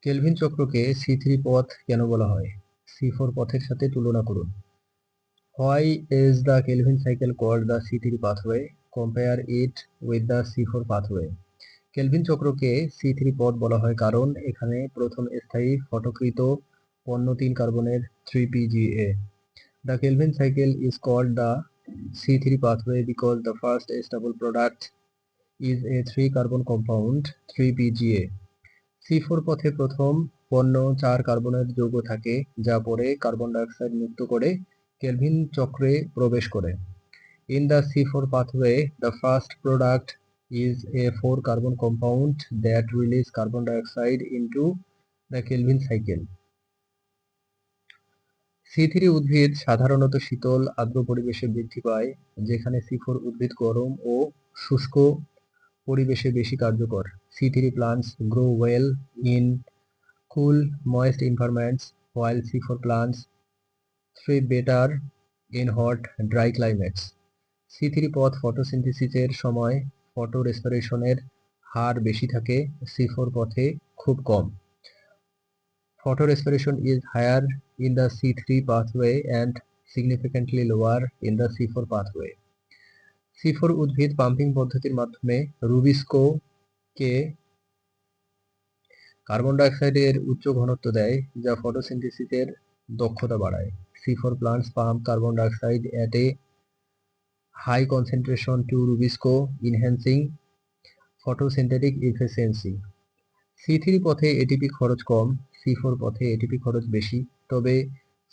Kelvin চক্রকে C3 পথ কেন বলা হয়? C4 পথের সাথে তুলনা করুন। Why is the Kelvin cycle called the C3 pathway? Compare it with the C4 pathway. Calvin চক্রকে C3 পথ বলা হয় কারণ এখানে প্রথম স্থায়ী ফটকৃত পণ্য 3 কার্বনের 3PGA. The Kelvin cycle is called the C3 pathway because the first stable product is a 3 carbon compound 3PGA. C4 পথে প্রথম পণ্য 4 কার্বনের যৌগ থাকে যা পরে কার্বন ডাইঅক্সাইড মুক্ত করে কেলভিন চক্রে প্রবেশ করে। In the C4 pathway, the first product is a 4 carbon compound that release carbon dioxide into the Kelvin cycle. C3 উদ্ভিদ সাধারণত শীতল আর্দ্র পরিবেশে বৃদ্ধি পায়, যেখানে C4 উদ্ভিদ গরম ও শুষ্ক পরিবেশে বেশি কার্যকর। C3 plants grow well in cool, moist environments, while C4 plants thrive better in hot, dry climates. C3 পথ ফটোসিনথেসিসের সময় ফটো রেসপিরেশনের হার বেশি থাকে, C4 পথে খুব কম। Photo respiration is higher in the C3 pathway and significantly lower in the C4 pathway. C4 উদ্ভিদ pumping পদ্ধতির মাধ্যমে rubisco কে carbon ডাইঅক্সাইডের উচ্চ ঘনত্ব দেয়, যা ফটোসিনথেসিসের দক্ষতা বাড়ায়। C4 plants pump carbon dioxide at a high concentration to Rubisco, enhancing photosynthetic efficiency. C3 পথে এটিপি খরচ কম, C4 পথে এটিপি খরচ বেশি, তবে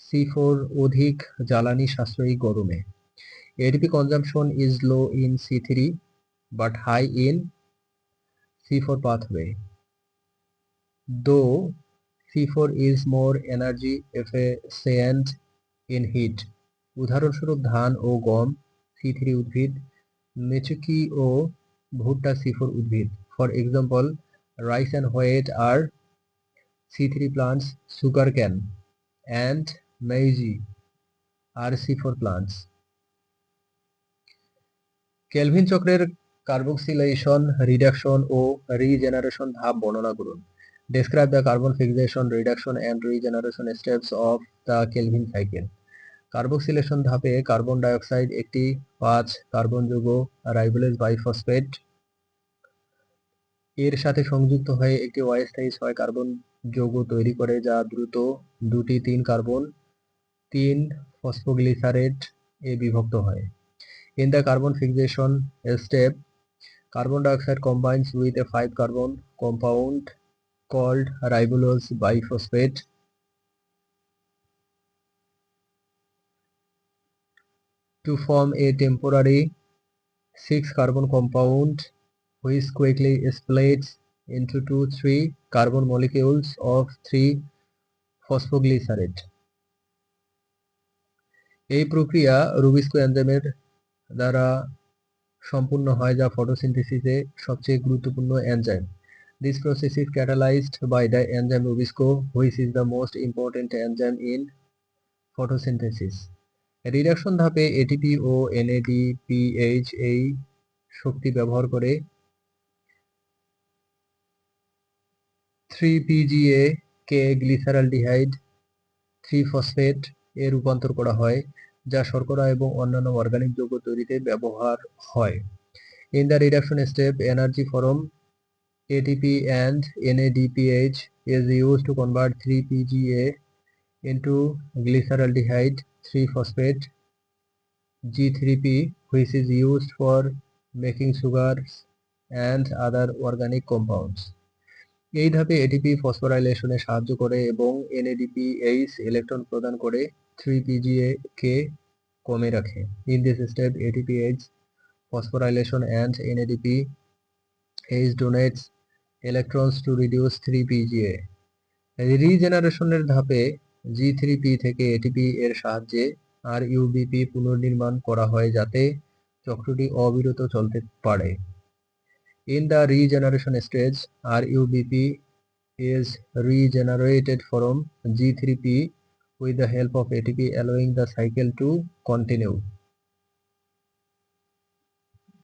C4 অধিক জ্বালানি সাশ্রয়ী গরমে। ATP consumption is low in C3 but high in C4 pathway. Though C4 is more energy efficient in heat. উদাহরণস্বরূপ ধান ও গম C3 উদ্ভিদ, মেচুকি ও ভুট্টা C4 উদ্ভিদ। For example, rice and wheat are C3 plants, sugarcane and maize are C4 plants. Calvin চক্রের carboxylation, reduction ও regeneration ধাপ বর্ণনা করুন। Describe the carbon fixation, reduction and regeneration steps of the Kelvin cycle. Carboxylation ধাপে carbon dioxide একটি 5 carbon যৌগ রাইবোলেজ বাইফসফেট এর সাথে সংযুক্ত হয়ে একটি অস্থায়ী 6 কার্বন যৌগ তৈরি করে, যা দ্রুত দুটি 3 কার্বন 3 ফসফোগ্লিসারেট এ বিভক্ত হয়। In the carbon fixation step, carbon dioxide combines with a 5 carbon compound called ribulose biphosphate to form a temporary 6 carbon compound which quickly splits into 2-3 carbon molecules of 3 phosphoglycerate. এই প্রক্রিয়া রুবিস্কো এনজাইমের দ্বারা সম্পূর্ণ হয়, যা ফটোসিনথেসিসে সবচেয়ে গুরুত্বপূর্ণ enzyme. This process is catalyzed by the enzyme Rubisco, which is the most important enzyme in photosynthesis. Reduction ধাপে এটিপি ও NADPH এই শক্তি ব্যবহার করে 3PGA কে গ্লিসারালডিহাইড 3-ফসফেট এ রূপান্তর করা হয়, যা শর্করা এবং অন্যান্য অর্গানিক যৌগ তৈরিতে ব্যবহার হয়। In the reduction step, energy from ATP and NADPH is used to convert 3PGA into glyceraldehyde 3-phosphate G3P, which is used for making sugars and other organic compounds. এই ধাপে এটিপি ফসফোরাইলেশনে সাহায্য করে এবং NADPH ইলেকট্রন প্রদান করে 3PGA কে কমে রাখে। In this step, ATPH phosphorylation and NADPH donates electrons to reduce 3PGA. রিজেনারেশনের ধাপে G3P থেকে ATP এর সাহায্যে RUBP পুনর্নির্মাণ করা হয় যাতে চক্রটি অবিরত চলতে পারে। In the regeneration stage, RUBP is regenerated from G3P with the help of ATP, allowing the cycle to continue.